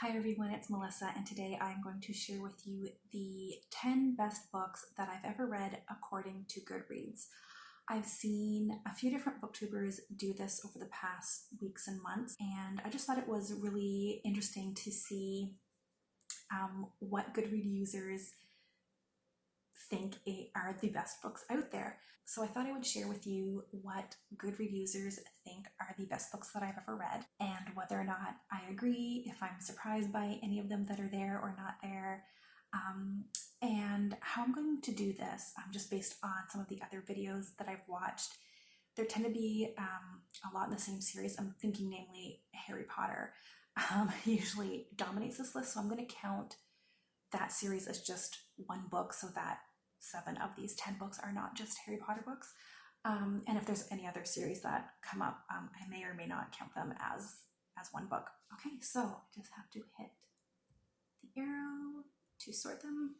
Hi everyone, it's Melissa, and today I'm going to share with you the 10 best books that I've ever read according to Goodreads. I've seen a few different booktubers do this over the past weeks and months, and I just thought it was really interesting to see what Goodreads users think are the best books out there. So I thought I would share with you what Goodreads users think are the best books that I've ever read, and whether or not I agree, if I'm surprised by any of them that are there or not there, and how I'm going to do this, just based on some of the other videos that I've watched. There tend to be a lot in the same series. I'm thinking namely Harry Potter usually dominates this list, so I'm going to count that series as just one book so that 7 of these 10 books are not just Harry Potter books. And if there's any other series that come up, I may or may not count them as one book. Okay, so I just have to hit the arrow to sort them.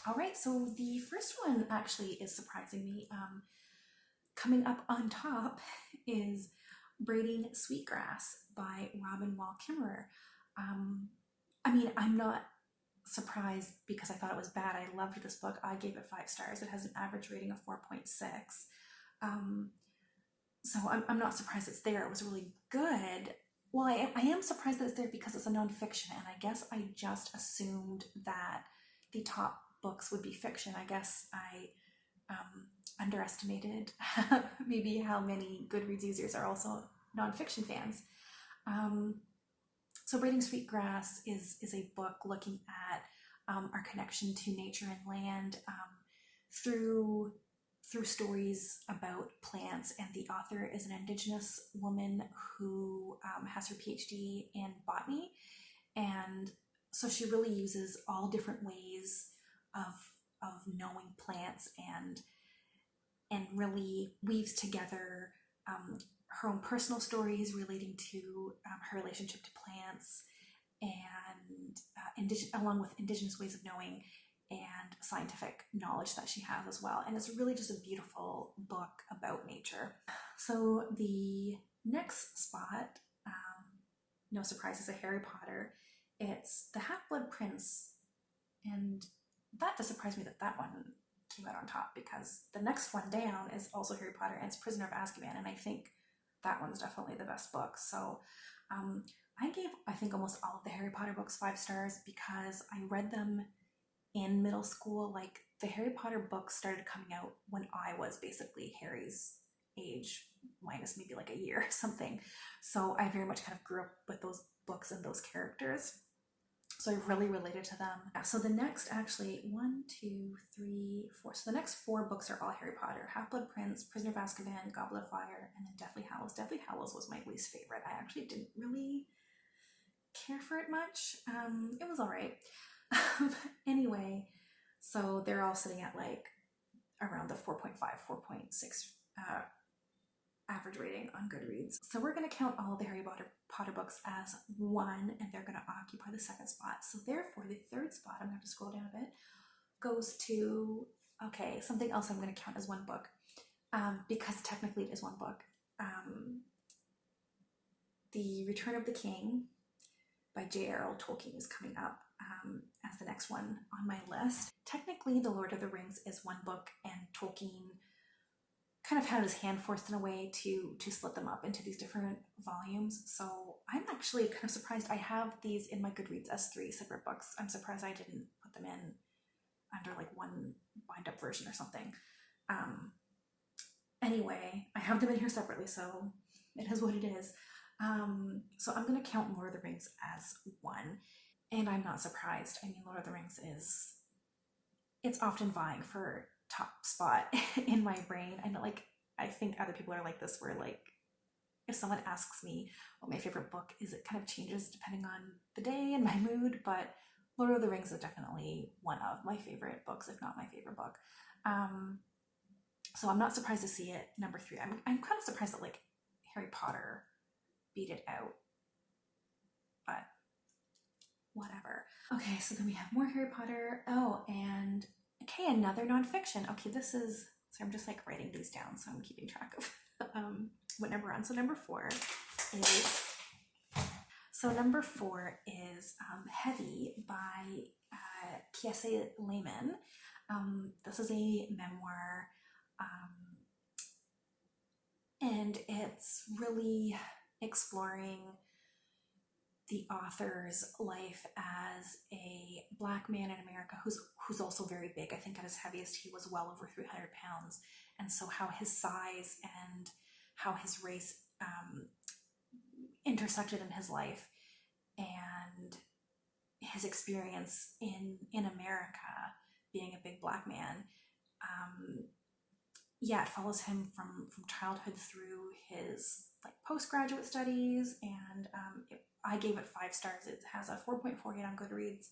All right, so the first one actually is surprising me. Coming up on top is Braiding Sweetgrass by Robin Wall Kimmerer. I mean, I'm not surprised because I thought it was bad. I loved this book. I gave it 5 stars. It has an average rating of 4.6. So I'm not surprised it's there. It was really good. Well, I am surprised that it's there because it's a nonfiction, and I guess I just assumed that the top books would be fiction. I guess I underestimated maybe how many Goodreads users are also nonfiction fans. So Braiding Sweetgrass is a book looking at our connection to nature and land through stories about plants, and the author is an Indigenous woman who has her PhD in botany, and so she really uses all different ways of knowing plants and really weaves together her own personal stories relating to her relationship to plants, and along with Indigenous ways of knowing and scientific knowledge that she has as well. And it's really just a beautiful book about nature. So the next spot, no surprise, is a Harry Potter. It's The Half-Blood Prince, and that does surprise me that one came out on top, because the next one down is also Harry Potter, and it's Prisoner of Azkaban, and I think that one's definitely the best book. So I gave, I think, almost all of the Harry Potter books 5 stars because I read them in middle school. Like, the Harry Potter books started coming out when I was basically Harry's age, minus maybe like a year or something. So I very much kind of grew up with those books and those characters. So I really related to them. So the next, actually, 1, 2, 3, 4. So the next 4 books are all Harry Potter: Half-Blood Prince, Prisoner of Azkaban, Goblet of Fire, and then Deathly Hallows. Deathly Hallows was my least favorite. I actually didn't really care for it much. It was all right. Anyway, so they're all sitting at like around the 4.5, 4.6 average rating on Goodreads. So we're going to count all of the Harry Potter books as 1, and they're going to occupy the 2nd spot. So therefore, the 3rd spot, I'm going to have to scroll down a bit, goes to, okay, something else I'm going to count as 1 book, because technically it is 1 book. The Return of the King by J.R.R. Tolkien is coming up as the next one on my list. Technically, The Lord of the Rings is 1 book, and Tolkien kind of had his hand forced in a way to split them up into these different volumes. So I'm actually kind of surprised. I have these in my Goodreads as 3 separate books. I'm surprised I didn't put them in under like one bind up version or something. Anyway, I have them in here separately, so it is what it is. So I'm going to count Lord of the Rings as 1, and I'm not surprised. I mean, Lord of the Rings it's often vying for top spot in my brain. I know, like, I think other people are like this, where like if someone asks me what my favorite book is, it kind of changes depending on the day and my mood, but Lord of the Rings is definitely one of my favorite books, if not my favorite book. So I'm not surprised to see it number 3. I'm kind of surprised that like Harry Potter beat it out, but whatever. Okay, so then we have more Harry Potter. Oh, and okay, another nonfiction. Okay, so I'm just like writing these down, so I'm keeping track of what number we're on. So number 4 is So number 4 is Heavy by Kiese Laymon. This is a memoir, and it's really exploring the author's life as a Black man in America who's also very big. I think at his heaviest he was well over 300 pounds, and so how his size and how his race intersected in his life, and his experience in America being a big Black man. Yeah, it follows him from childhood through his like postgraduate studies, and I gave it 5 stars. It has a 4.48 on Goodreads.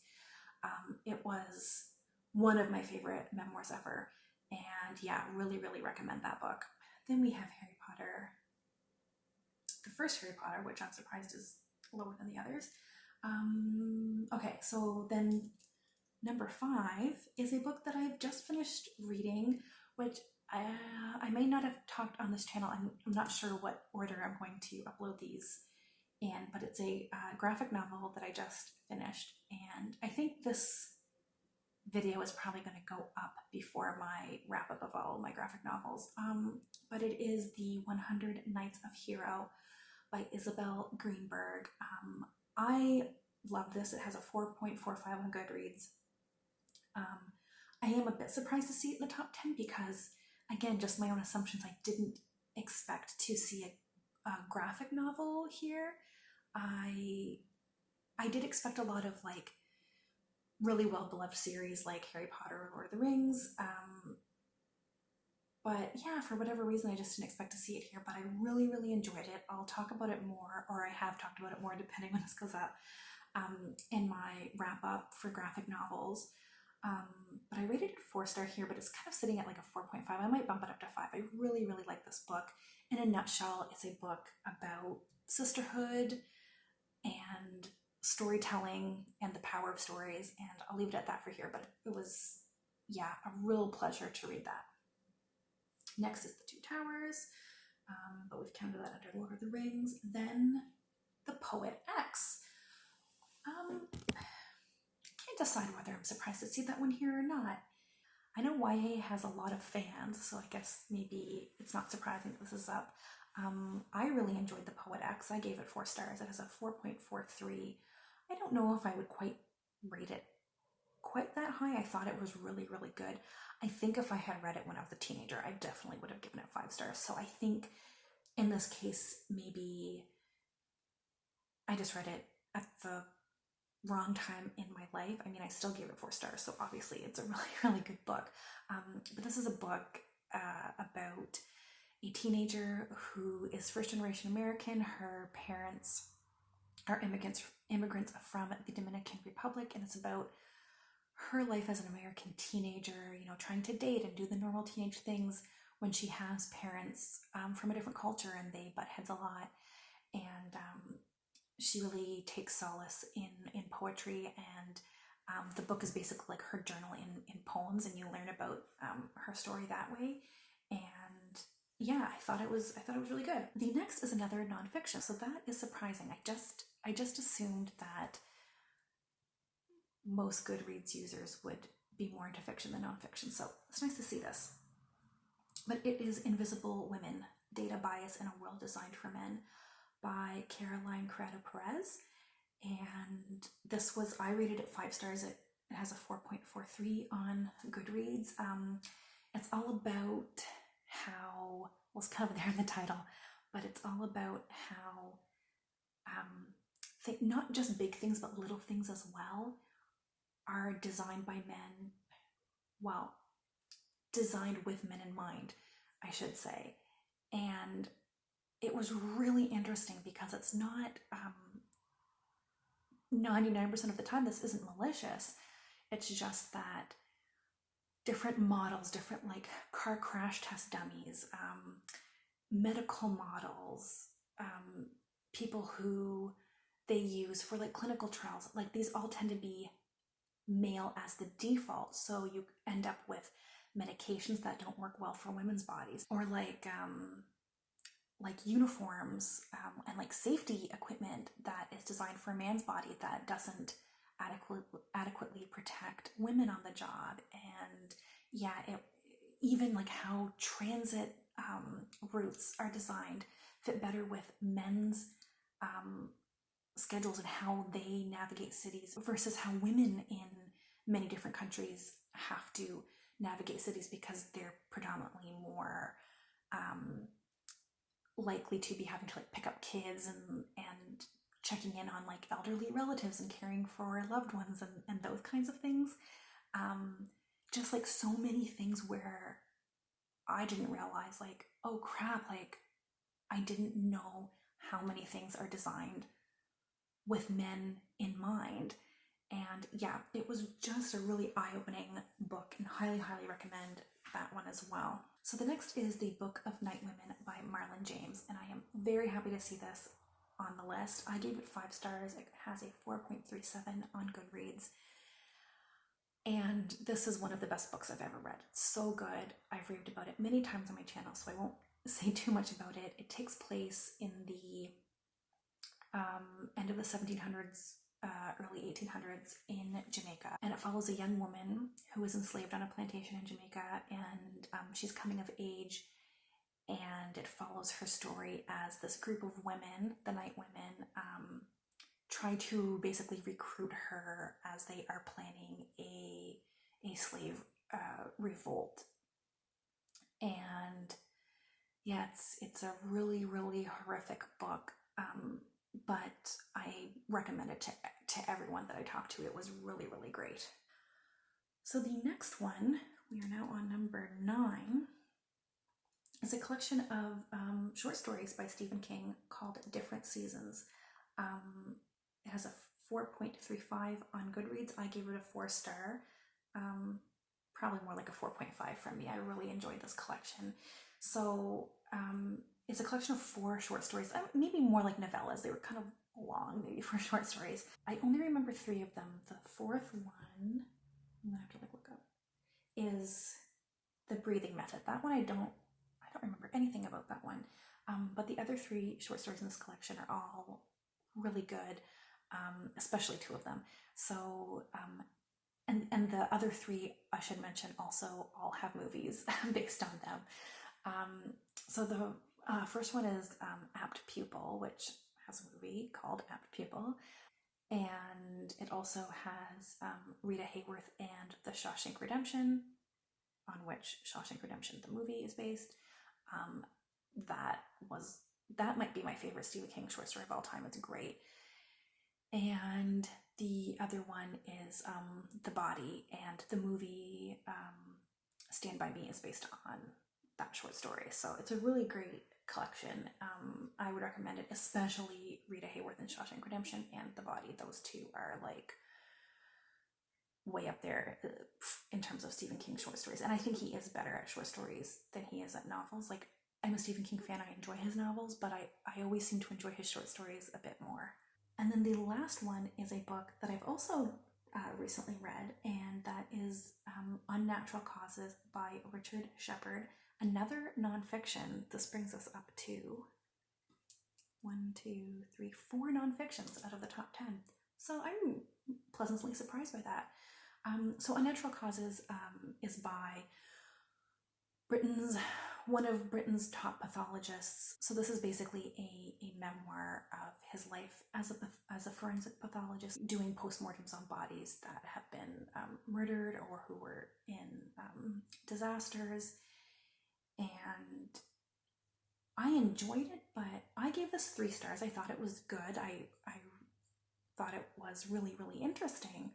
It was one of my favorite memoirs ever, and yeah, really, really recommend that book. Then we have Harry Potter, the first Harry Potter, which I'm surprised is lower than the others. Okay, so then number 5 is a book that I've just finished reading, which I may not have talked on this channel. I'm not sure what order I'm going to upload these in, but it's a graphic novel that I just finished, and I think this video is probably going to go up before my wrap up of all my graphic novels. But it is The 100 Nights of Hero by Isabel Greenberg. I love this. It has a 4.45 on Goodreads. I am a bit surprised to see it in the top 10 because, again, just my own assumptions. I didn't expect to see a graphic novel here. I did expect a lot of like really well beloved series like Harry Potter or Lord of the Rings. But yeah, for whatever reason, I just didn't expect to see it here, but I really, really enjoyed it. I'll talk about it more, or I have talked about it more depending when this goes up, in my wrap up for graphic novels. But I rated it 4 star here, but it's kind of sitting at like a 4.5. I might bump it up to 5. I really, really like this book. In a nutshell, it's a book about sisterhood and storytelling and the power of stories, and I'll leave it at that for here, but it was, yeah, a real pleasure to read that. Next is The Two Towers, but we've counted that under Lord of the Rings. Then The Poet X. Can't decide whether I'm surprised to see that one here or not. I know YA has a lot of fans, so I guess maybe it's not surprising that this is up. I really enjoyed The Poet X. I gave it 4 stars. It has a 4.43. I don't know if I would quite rate it quite that high. I thought it was really, really good. I think if I had read it when I was a teenager, I definitely would have given it 5 stars. So I think in this case, maybe I just read it at the wrong time in my life. I mean, I still gave it 4 stars, so obviously it's a really, really good book. But this is a book about a teenager who is first generation American. Her parents are immigrants from the Dominican Republic, and it's about her life as an American teenager, you know, trying to date and do the normal teenage things when she has parents from a different culture and they butt heads a lot. And she really takes solace in poetry, and the book is basically like her journal in poems, and you learn about her story that way. And yeah, I thought it was really good. The next is another nonfiction, so that is surprising. I just assumed that most Goodreads users would be more into fiction than nonfiction, so it's nice to see this. But it is Invisible Women: Data Bias in a World Designed for Men by Caroline Criado Perez. And this was, I rated it 5 stars. It has a 4.43 on Goodreads. It's all about how, well, it's kind of there in the title, but it's all about how not just big things, but little things as well are designed by men, well, designed with men in mind, I should say. And it was really interesting because it's not 99% of the time this isn't malicious. It's just that different models, different like car crash test dummies, medical models, people who they use for like clinical trials, like these all tend to be male as the default, so you end up with medications that don't work well for women's bodies, or like like uniforms and like safety equipment that is designed for a man's body that doesn't adequately protect women on the job. And yeah, even like how transit routes are designed fit better with men's schedules and how they navigate cities versus how women in many different countries have to navigate cities, because they're predominantly more likely to be having to like pick up kids and checking in on like elderly relatives and caring for loved ones and those kinds of things. Just like so many things where I didn't realize, like, oh crap, like I didn't know how many things are designed with men in mind. And yeah, it was just a really eye-opening book, and highly, highly recommend that one as well. So the next is The Book of Night Women by Marlon James, and I am very happy to see this on the list. I gave it 5 stars. It has a 4.37 on Goodreads. And this is one of the best books I've ever read. It's so good. I've raved about it many times on my channel, so I won't say too much about it. It takes place in the end of the 1700s, early 1800s in Jamaica. And it follows a young woman who is enslaved on a plantation in Jamaica, and she's coming of age. And it follows her story as this group of women, the Night Women, try to basically recruit her as they are planning a slave revolt. And yeah, it's a really, really horrific book, but I recommend it to everyone that I talk to. It was really, really great. So the next one, we are now on number 9, is a collection of short stories by Stephen King called Different Seasons. It has a 4.35 on Goodreads. I gave it a 4-star, probably more like a 4.5 from me. I really enjoyed this collection. So it's a collection of 4 short stories, maybe more like novellas. They were kind of long, maybe, for short stories. I only remember 3 of them. The 4th one, I'm gonna have to look up, is The Breathing Method. That one I don't remember anything about that one. But the other 3 short stories in this collection are all really good, especially 2 of them. So, and the other 3, I should mention, also all have movies based on them. So the first one is Apt Pupil, which has a movie called Apt Pupil. And it also has Rita Hayworth and The Shawshank Redemption, on which Shawshank Redemption, the movie, is based. That might be my favorite Stephen King short story of all time. It's great. And the other one is The Body, and the movie Stand By Me is based on that short story. So it's a really great collection. I would recommend it, especially Rita Hayworth and Shawshank Redemption and The Body. Those 2 are like way up there in terms of Stephen King short stories. And I think he is better at short stories than he is at novels. Like, I'm a Stephen King fan. I enjoy his novels, but I always seem to enjoy his short stories a bit more. And then the last one is a book that I've also recently read, and that is Unnatural Causes by Richard Shepard. Another nonfiction. This brings us up to 4 nonfictions out of the top 10. So I'm pleasantly surprised by that. So Unnatural Causes is by one of Britain's top pathologists. So this is basically a memoir of his life as a forensic pathologist, doing postmortems on bodies that have been murdered or who were in disasters. And I enjoyed it, but I gave this 3 stars. I thought it was good. I thought it was really, really interesting,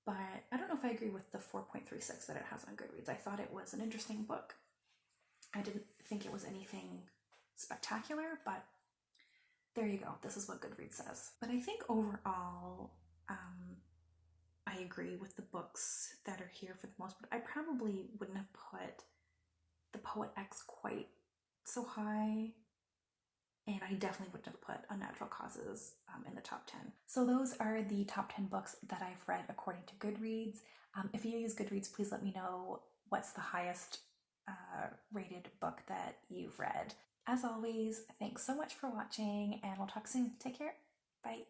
but I don't know if I agree with the 4.36 that it has on Goodreads. I thought it was an interesting book. I didn't think it was anything spectacular, but there you go. This is what Goodreads says. But I think overall, I agree with the books that are here for the most part. I probably wouldn't have put The Poet X quite so high, and I definitely wouldn't have put Unnatural Causes in the top 10. So those are the top 10 books that I've read according to Goodreads. If you use Goodreads, please let me know what's the highest rated book that you've read. As always, thanks so much for watching, and we'll talk soon. Take care. Bye.